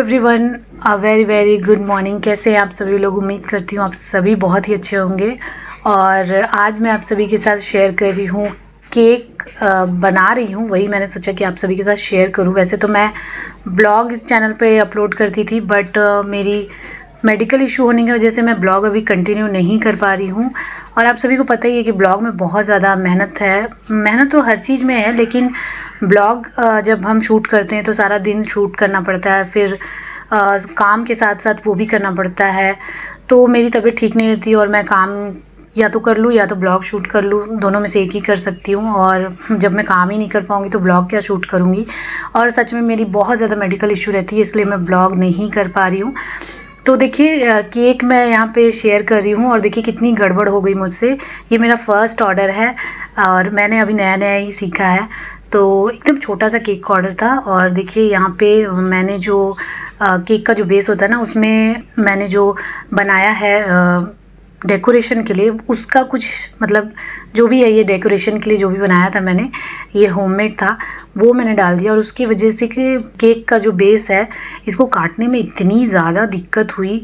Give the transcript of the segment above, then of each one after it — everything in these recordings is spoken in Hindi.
Everyone, a very very good morning. कैसे हैं आप सभी लोग? उम्मीद करती हूँ आप सभी बहुत ही अच्छे होंगे। और आज मैं आप सभी के साथ शेयर कर रही हूँ केक बना रही हूँ। वही मैंने सोचा कि आप सभी के साथ शेयर करूँ। वैसे तो मैं ब्लॉग इस चैनल पे अपलोड करती थी, बट मेरी मेडिकल इशू होने की वजह से मैं ब्लॉग अभी कंटिन्यू नहीं कर पा रही हूँ। और आप सभी को पता ही है कि ब्लॉग में बहुत ज़्यादा मेहनत है। मेहनत तो हर चीज़ में है, लेकिन ब्लॉग जब हम शूट करते हैं तो सारा दिन शूट करना पड़ता है, फिर काम के साथ साथ वो भी करना पड़ता है। तो मेरी तबीयत ठीक नहीं रहती और मैं काम या तो कर लूँ या तो ब्लॉग शूट कर लूँ, दोनों में से एक ही कर सकती हूँ। और जब मैं काम ही नहीं कर पाऊँगी तो ब्लॉग क्या शूट करूँगी। और सच में मेरी बहुत ज़्यादा मेडिकल इशू रहती है, इसलिए मैं ब्लॉग नहीं कर पा रही हूँ। तो देखिए केक मैं यहाँ पे शेयर कर रही हूँ और देखिए कितनी गड़बड़ हो गई मुझसे। ये मेरा फर्स्ट ऑर्डर है और मैंने अभी नया नया ही सीखा है। तो एकदम छोटा सा केक का ऑर्डर था और देखिए यहाँ पे मैंने जो केक का जो बेस होता है ना, उसमें मैंने जो बनाया है डेकोरेशन के लिए, उसका कुछ मतलब जो भी है, ये डेकोरेशन के लिए जो भी बनाया था मैंने, ये होममेड था, वो मैंने डाल दिया। और उसकी वजह से कि केक का जो बेस है, इसको काटने में इतनी ज़्यादा दिक्कत हुई।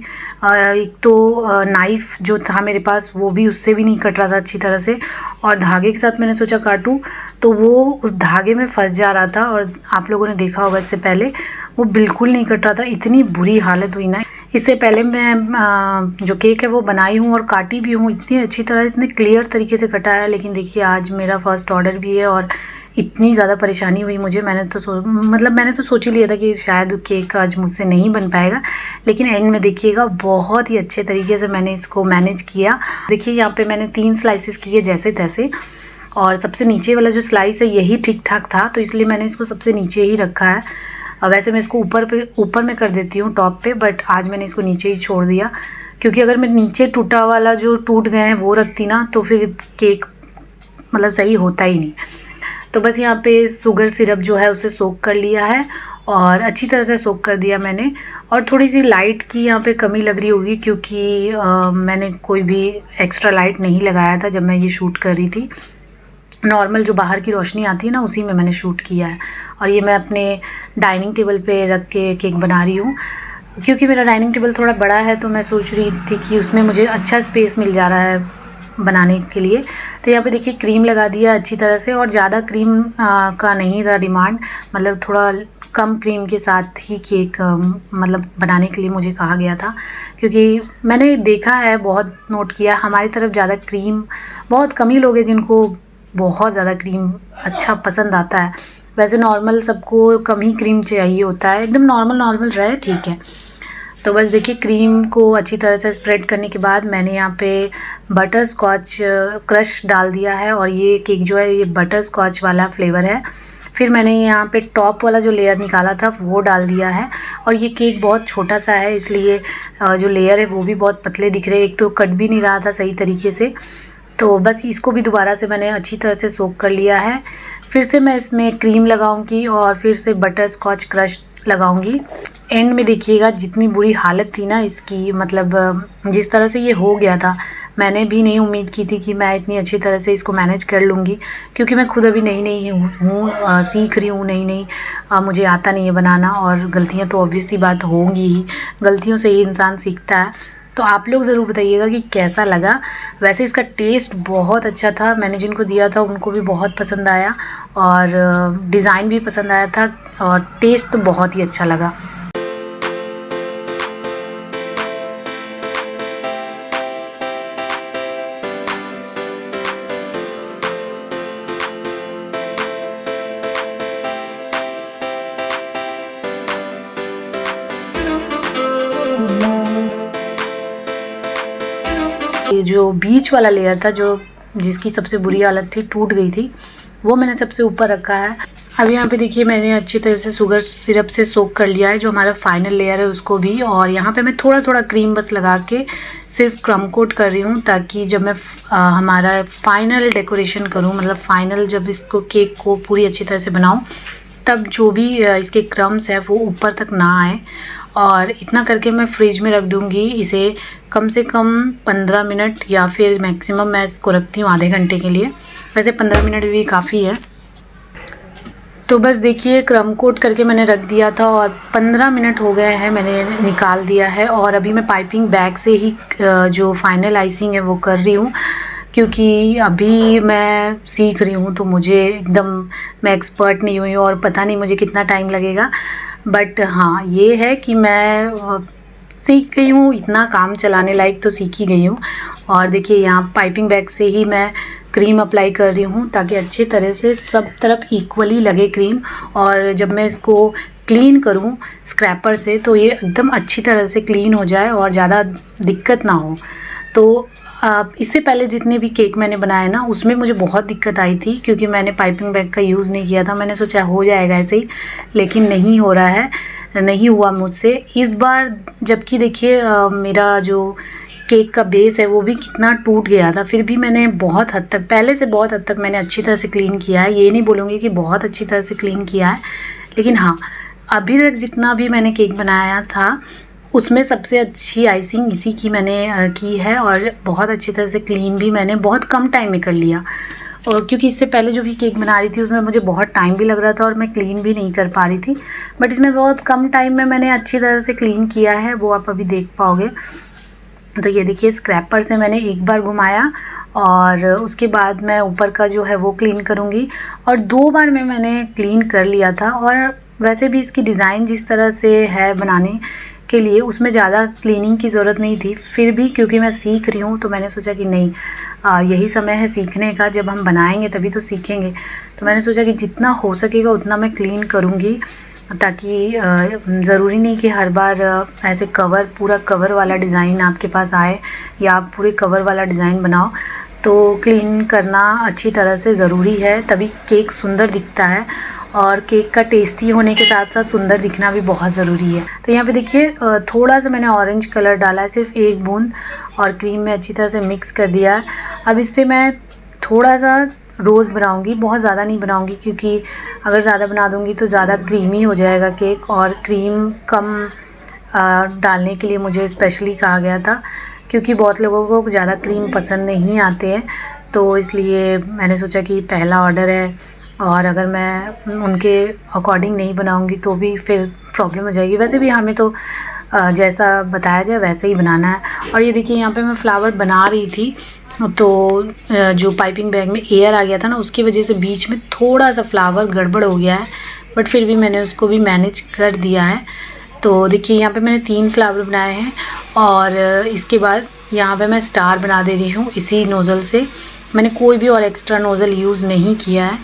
एक तो नाइफ़ जो था मेरे पास वो भी, उससे भी नहीं कट रहा था अच्छी तरह से, और धागे के साथ मैंने सोचा काटूं तो वो उस धागे में फंस जा रहा था। और आप लोगों ने देखा होगा इससे पहले, वो बिल्कुल नहीं कट रहा था। इतनी बुरी हालत हुई ना। इससे पहले मैं जो केक है वो बनाई हूँ और काटी भी हूँ, इतनी अच्छी तरह, इतने क्लियर तरीके से कटा है। लेकिन देखिए आज मेरा फर्स्ट ऑर्डर भी है और इतनी ज़्यादा परेशानी हुई मुझे। मैंने तो सोच ही लिया था कि शायद केक आज मुझसे नहीं बन पाएगा, लेकिन एंड में देखिएगा बहुत ही अच्छे तरीके से मैंने इसको मैनेज किया। देखिए यहाँ पे मैंने 3 स्लाइसेस किए जैसे तैसे, और सबसे नीचे वाला जो स्लाइस है यही ठीक ठाक था, तो इसलिए मैंने इसको सबसे नीचे ही रखा है। वैसे मैं इसको ऊपर में कर देती हूँ टॉप पे, बट आज मैंने इसको नीचे ही छोड़ दिया, क्योंकि अगर मैं नीचे टूटा वाला जो टूट गए हैं वो रखती ना, तो फिर केक मतलब सही होता ही नहीं। तो बस यहाँ पे शुगर सिरप जो है उसे सोक कर लिया है और अच्छी तरह से सोक कर दिया मैंने। और थोड़ी सी लाइट की यहाँ पे कमी लग रही होगी, क्योंकि मैंने कोई भी एक्स्ट्रा लाइट नहीं लगाया था जब मैं ये शूट कर रही थी। नॉर्मल जो बाहर की रोशनी आती है ना, उसी में मैंने शूट किया है। और ये मैं अपने डाइनिंग टेबल पे रख के केक बना रही हूँ, क्योंकि मेरा डाइनिंग टेबल थोड़ा बड़ा है, तो मैं सोच रही थी कि उसमें मुझे अच्छा स्पेस मिल जा रहा है बनाने के लिए। तो यहाँ पे देखिए क्रीम लगा दिया अच्छी तरह से, और ज़्यादा क्रीम का नहीं था डिमांड, मतलब थोड़ा कम क्रीम के साथ ही केक मतलब बनाने के लिए मुझे कहा गया था। क्योंकि मैंने देखा है, बहुत नोट किया, हमारी तरफ ज़्यादा क्रीम, बहुत कम ही लोग हैं जिनको बहुत ज़्यादा क्रीम अच्छा पसंद आता है। वैसे नॉर्मल सबको कम ही क्रीम चाहिए होता है, एकदम नॉर्मल रहे ठीक है। तो बस देखिए क्रीम को अच्छी तरह से स्प्रेड करने के बाद मैंने यहाँ पे बटर स्कॉच क्रश डाल दिया है, और ये केक जो है ये बटर स्कॉच वाला फ्लेवर है। फिर मैंने यहाँ पे टॉप वाला जो लेयर निकाला था वो डाल दिया है। और ये केक बहुत छोटा सा है, इसलिए जो लेयर है वो भी बहुत पतले दिख रहे हैं, एक तो कट भी नहीं रहा था सही तरीके से। तो बस इसको भी दोबारा से मैंने अच्छी तरह से सोक कर लिया है। फिर से मैं इसमें क्रीम लगाऊंगी और फिर से बटर स्कॉच क्रश लगाऊंगी। एंड में देखिएगा जितनी बुरी हालत थी ना इसकी, मतलब जिस तरह से ये हो गया था, मैंने भी नहीं उम्मीद की थी कि मैं इतनी अच्छी तरह से इसको मैनेज कर लूँगी। क्योंकि मैं खुद अभी नई हूँ, सीख रही हूँ, नई मुझे आता नहीं है बनाना, और गलतियाँ तो ऑब्वियस सी बात होंगी ही, गलतियों से ही इंसान सीखता है। तो आप लोग ज़रूर बताइएगा कि कैसा लगा। वैसे इसका टेस्ट बहुत अच्छा था, मैंने जिनको दिया था उनको भी बहुत पसंद आया, और डिज़ाइन भी पसंद आया था, और टेस्ट तो बहुत ही अच्छा लगा। ये जो बीच वाला लेयर था, जो जिसकी सबसे बुरी हालत थी, टूट गई थी, वो मैंने सबसे ऊपर रखा है। अब यहाँ पे देखिए मैंने अच्छी तरह से शुगर सिरप से सोक कर लिया है जो हमारा फाइनल लेयर है उसको भी। और यहाँ पे मैं थोड़ा थोड़ा क्रीम बस लगा के सिर्फ क्रम कोट कर रही हूँ, ताकि जब मैं हमारा फाइनल डेकोरेशन करूँ, मतलब फाइनल जब इसको केक को पूरी अच्छी तरह से बनाऊँ, तब जो भी इसके क्रम्स है वो ऊपर तक ना आए। और इतना करके मैं फ्रिज में रख दूँगी इसे कम से कम 15 मिनट, या फिर मैक्सिमम मैं इसको रखती हूँ आधे घंटे के लिए। वैसे 15 मिनट भी काफ़ी है। तो बस देखिए क्रम कोट करके मैंने रख दिया था और 15 मिनट हो गए हैं, मैंने निकाल दिया है। और अभी मैं पाइपिंग बैग से ही जो फाइनल आइसिंग है वो कर रही हूँ, क्योंकि अभी मैं सीख रही हूँ तो मुझे एकदम, मैं एक्सपर्ट नहीं हुई हूँ और पता नहीं मुझे कितना टाइम लगेगा। बट हाँ, ये है कि मैं सीख गई हूँ, इतना काम चलाने लायक तो सीख ही गई हूँ। और देखिए यहाँ पाइपिंग बैग से ही मैं क्रीम अप्लाई कर रही हूँ ताकि अच्छी तरह से सब तरफ इक्वली लगे क्रीम। और जब मैं इसको क्लीन करूँ स्क्रैपर से तो ये एकदम अच्छी तरह से क्लीन हो जाए और ज़्यादा दिक्कत ना हो। तो इससे पहले जितने भी केक मैंने बनाए ना उसमें मुझे बहुत दिक्कत आई थी, क्योंकि मैंने पाइपिंग बैग का यूज़ नहीं किया था। मैंने सोचा हो जाएगा ऐसे ही, लेकिन नहीं हो रहा है, नहीं हुआ मुझसे इस बार। जबकि देखिए मेरा जो केक का बेस है वो भी कितना टूट गया था, फिर भी मैंने बहुत हद तक, पहले से बहुत हद तक मैंने अच्छी तरह से क्लीन किया है। ये नहीं बोलूँगी कि बहुत अच्छी तरह से क्लीन किया है, लेकिन हाँ, अभी तक जितना भी मैंने केक बनाया था उसमें सबसे अच्छी आइसिंग इसी की मैंने की है। और बहुत अच्छी तरह से क्लीन भी मैंने बहुत कम टाइम में कर लिया, क्योंकि इससे पहले जो भी केक बना रही थी उसमें मुझे बहुत टाइम भी लग रहा था और मैं क्लीन भी नहीं कर पा रही थी। बट इसमें बहुत कम टाइम में मैंने अच्छी तरह से क्लीन किया है, वो आप अभी देख पाओगे। तो ये देखिए स्क्रैपर से मैंने एक बार घुमाया और उसके बाद मैं ऊपर का जो है वो क्लीन करूँगी। और 2 बार में मैंने क्लीन कर लिया था। और वैसे भी इसकी डिज़ाइन जिस तरह से है बनाने के लिए उसमें ज़्यादा क्लीनिंग की ज़रूरत नहीं थी। फिर भी क्योंकि मैं सीख रही हूँ तो मैंने सोचा कि नहीं, यही समय है सीखने का, जब हम बनाएंगे तभी तो सीखेंगे। तो मैंने सोचा कि जितना हो सकेगा उतना मैं क्लीन करूँगी, ताकि ज़रूरी नहीं कि हर बार ऐसे पूरा कवर वाला डिज़ाइन आपके पास आए या आप पूरे कवर वाला डिज़ाइन बनाओ। तो क्लीन करना अच्छी तरह से ज़रूरी है, तभी केक सुंदर दिखता है। और केक का टेस्टी होने के साथ साथ सुंदर दिखना भी बहुत ज़रूरी है। तो यहाँ पे देखिए थोड़ा सा मैंने ऑरेंज कलर डाला है, सिर्फ 1 बूंद, और क्रीम में अच्छी तरह से मिक्स कर दिया है। अब इससे मैं थोड़ा सा रोज़ बनाऊंगी, बहुत ज़्यादा नहीं बनाऊंगी, क्योंकि अगर ज़्यादा बना दूंगी तो ज़्यादा क्रीमी हो जाएगा केक। और क्रीम कम डालने के लिए मुझे स्पेशली कहा गया था, क्योंकि बहुत लोगों को ज़्यादा क्रीम पसंद नहीं आते हैं। तो इसलिए मैंने सोचा कि पहला ऑर्डर है और अगर मैं उनके अकॉर्डिंग नहीं बनाऊंगी तो भी फिर प्रॉब्लम हो जाएगी। वैसे भी हमें तो जैसा बताया जाए वैसे ही बनाना है। और ये देखिए यहाँ पे मैं फ्लावर बना रही थी, तो जो पाइपिंग बैग में एयर आ गया था ना उसकी वजह से बीच में थोड़ा सा फ्लावर गड़बड़ हो गया है, बट फिर भी मैंने उसको भी मैनेज कर दिया है। तो देखिए यहाँ पे मैंने 3 फ्लावर बनाए हैं और इसके बाद यहाँ पे मैं स्टार बना दे रही हूँ इसी नोज़ल से। मैंने कोई भी और एक्स्ट्रा नोज़ल यूज़ नहीं किया है।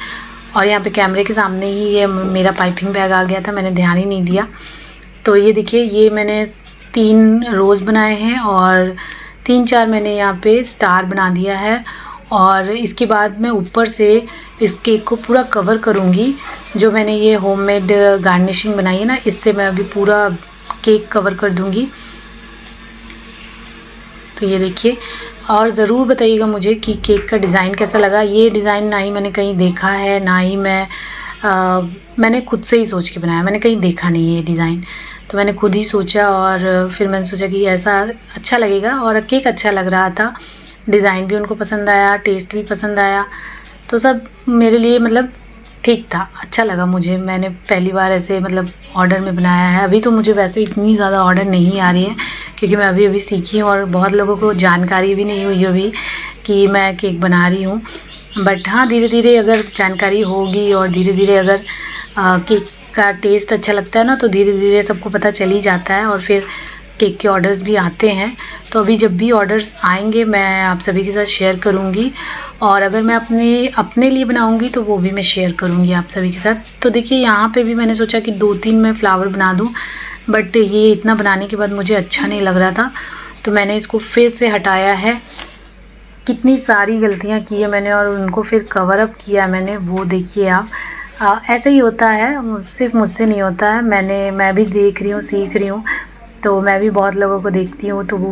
और यहाँ पे कैमरे के सामने ही ये मेरा पाइपिंग बैग आ गया था, मैंने ध्यान ही नहीं दिया। तो ये देखिए ये मैंने 3 रोज़ बनाए हैं और 3-4 मैंने यहाँ पे स्टार बना दिया है। और इसके बाद मैं ऊपर से इस केक को पूरा कवर करूँगी। जो मैंने ये होममेड गार्निशिंग बनाई है ना, इससे मैं अभी पूरा केक कवर कर दूँगी। तो ये देखिए, और ज़रूर बताइएगा मुझे कि केक का डिज़ाइन कैसा लगा। ये डिज़ाइन ना ही मैंने कहीं देखा है, ना ही मैंने खुद से ही सोच के बनाया, मैंने कहीं देखा नहीं है ये डिज़ाइन। तो मैंने खुद ही सोचा और फिर मैंने सोचा कि ऐसा अच्छा लगेगा। और केक अच्छा लग रहा था, डिज़ाइन भी उनको पसंद आया, टेस्ट भी पसंद आया, तो सब मेरे लिए मतलब ठीक था, अच्छा लगा मुझे। मैंने पहली बार ऐसे मतलब ऑर्डर में बनाया है। अभी तो मुझे वैसे इतनी ज़्यादा ऑर्डर नहीं आ रही है, क्योंकि मैं अभी सीखी हूँ और बहुत लोगों को जानकारी भी नहीं हुई अभी कि मैं केक बना रही हूँ। बट हाँ, धीरे धीरे अगर जानकारी होगी और धीरे धीरे अगर केक का टेस्ट अच्छा लगता है ना, तो धीरे धीरे सबको पता चल ही जाता है और फिर केक के ऑर्डर्स भी आते हैं। तो अभी जब भी ऑर्डर्स आएंगे मैं आप सभी के साथ शेयर करूंगी, और अगर मैं अपने लिए बनाऊंगी तो वो भी मैं शेयर करूंगी आप सभी के साथ। तो देखिए यहाँ पे भी मैंने सोचा कि 2-3 मैं फ्लावर बना दूं, बट ये इतना बनाने के बाद मुझे अच्छा नहीं लग रहा था, तो मैंने इसको फिर से हटाया है। कितनी सारी गलतियाँ की है मैंने और उनको फिर कवर अप किया मैंने, वो देखिए आप। ऐसा ही होता है, सिर्फ मुझसे नहीं होता है, मैं भी देख रही हूँ, सीख रही हूँ। तो मैं भी बहुत लोगों को देखती हूँ, तो वो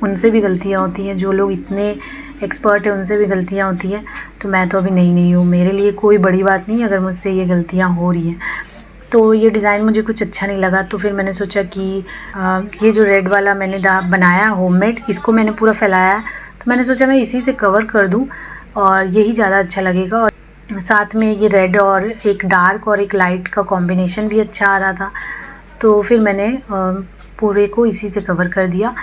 उनसे भी गलतियाँ होती हैं, जो लोग इतने एक्सपर्ट हैं उनसे भी गलतियाँ होती हैं। तो मैं तो अभी नई हूँ, मेरे लिए कोई बड़ी बात नहीं अगर मुझसे ये गलतियाँ हो रही हैं। तो ये डिज़ाइन मुझे कुछ अच्छा नहीं लगा, तो फिर मैंने सोचा कि ये जो रेड वाला मैंने बनाया होममेड, इसको मैंने पूरा फैलाया, तो मैंने सोचा मैं इसी से कवर कर दूँ और यही ज़्यादा अच्छा लगेगा। साथ में ये रेड और एक डार्क और एक लाइट का कॉम्बिनेशन भी अच्छा आ रहा था। तो फिर मैंने पूरे को इसी से कवर कर दिया।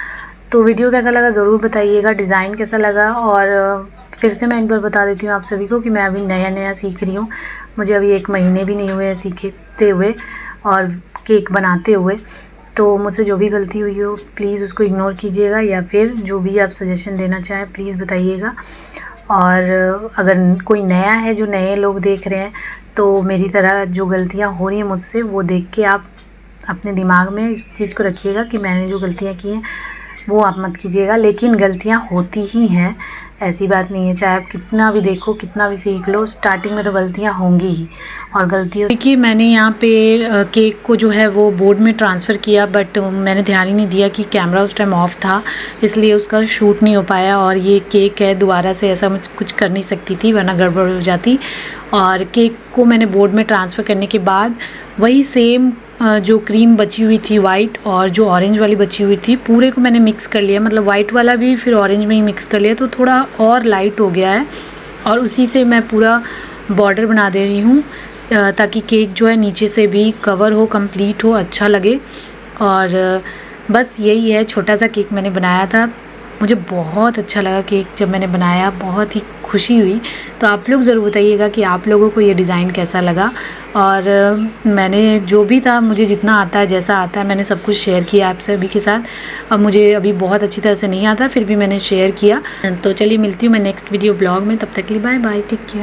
तो वीडियो कैसा लगा ज़रूर बताइएगा, डिज़ाइन कैसा लगा। और फिर से मैं एक बार बता देती हूँ आप सभी को कि मैं अभी नया सीख रही हूँ। मुझे अभी 1 महीने भी नहीं हुए हैं सीखते हुए और केक बनाते हुए। तो मुझसे जो भी गलती हुई हो प्लीज़ उसको इग्नोर कीजिएगा, या फिर जो भी आप सजेशन देना चाहें प्लीज़ बताइएगा। और अगर कोई नया है, जो नए लोग देख रहे हैं, तो मेरी तरह जो गलतियाँ हो रही हैं मुझसे, वो देख के आप अपने दिमाग में इस चीज़ को रखिएगा कि मैंने जो गलतियाँ की हैं वो आप मत कीजिएगा। लेकिन गलतियाँ होती ही हैं, ऐसी बात नहीं है। चाहे आप कितना भी देखो, कितना भी सीख लो, स्टार्टिंग में तो गलतियाँ होंगी ही। और गलतियों देखिए, मैंने यहाँ पे केक को जो है वो बोर्ड में ट्रांसफ़र किया, बट मैंने ध्यान ही नहीं दिया कि कैमरा उस टाइम ऑफ था, इसलिए उसका शूट नहीं हो पाया। और ये केक है, दोबारा से ऐसा मैं कुछ कर नहीं सकती थी वरना गड़बड़ हो जाती। और केक को मैंने बोर्ड में ट्रांसफ़र करने के बाद वही सेम जो क्रीम बची हुई थी वाइट और जो ऑरेंज वाली बची हुई थी, पूरे को मैंने मिक्स कर लिया। मतलब वाइट वाला भी फिर ऑरेंज में ही मिक्स कर लिया, तो थोड़ा और लाइट हो गया है। और उसी से मैं पूरा बॉर्डर बना दे रही हूँ ताकि केक जो है नीचे से भी कवर हो, कंप्लीट हो, अच्छा लगे। और बस यही है, छोटा सा केक मैंने बनाया था। मुझे बहुत अच्छा लगा केक जब मैंने बनाया, बहुत ही खुशी हुई। तो आप लोग ज़रूर बताइएगा कि आप लोगों को ये डिज़ाइन कैसा लगा। और मैंने जो भी था, मुझे जितना आता है, जैसा आता है, मैंने सब कुछ शेयर किया आप सभी के साथ। अब मुझे अभी बहुत अच्छी तरह से नहीं आता, फिर भी मैंने शेयर किया। तो चलिए मिलती हूँ मैं नेक्स्ट वीडियो ब्लॉग में, तब तक के लिए बाय बाय, टेक केयर।